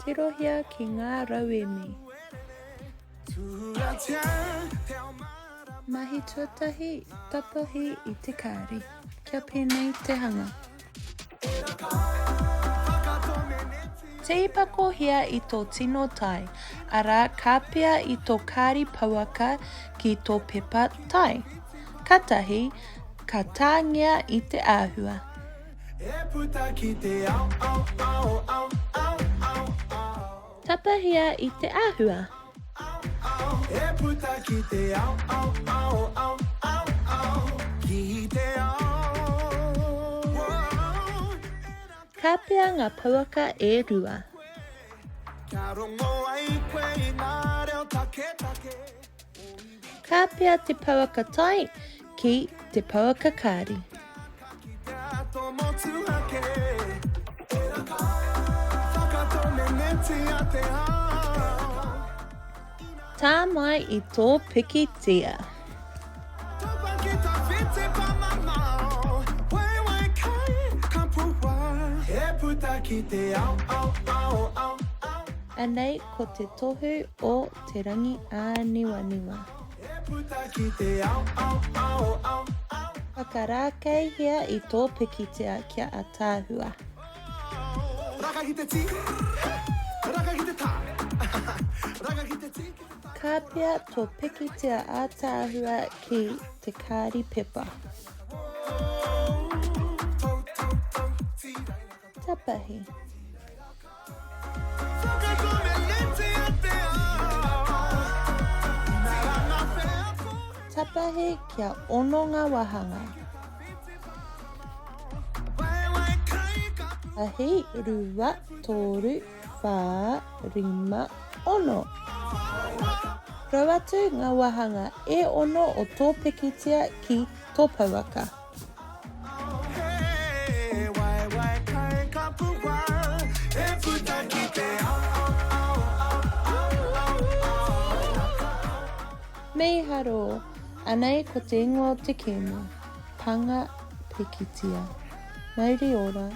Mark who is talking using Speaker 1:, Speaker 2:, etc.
Speaker 1: Tirohia ki ngā rauemi. Mahi tuatahi tapahi I te kāri, kia pēnei te hanga. Te ipako hia I tō tino tai, arā ka pēa I tō kāri pauaka ki tō pepa tai. Katahi, ka tāngia I te āhua. Tapahia I te āhua. Ka pēa ngā pauaka e rua. Ka pēa te pauaka tai ki te pauaka kāri. Tā mai I tō pikitia. Anei ko te tohu o te rangi āniwaniwa. Whakarākei hia I tō pikitia kia a tāhua. Ka pēa tō pikitia a tāhua ki te kāri pepa. Tapahi. Tapahi kia ono ngā wahanga. Ahi, rua, toru, whā, rima, ono. Rawatu ngā wahanga e ono o tō pikitia ki tō pauaka. Mei haro, anei ko te ingoa o te Kēmū Panga Pikitia. Mauri ora.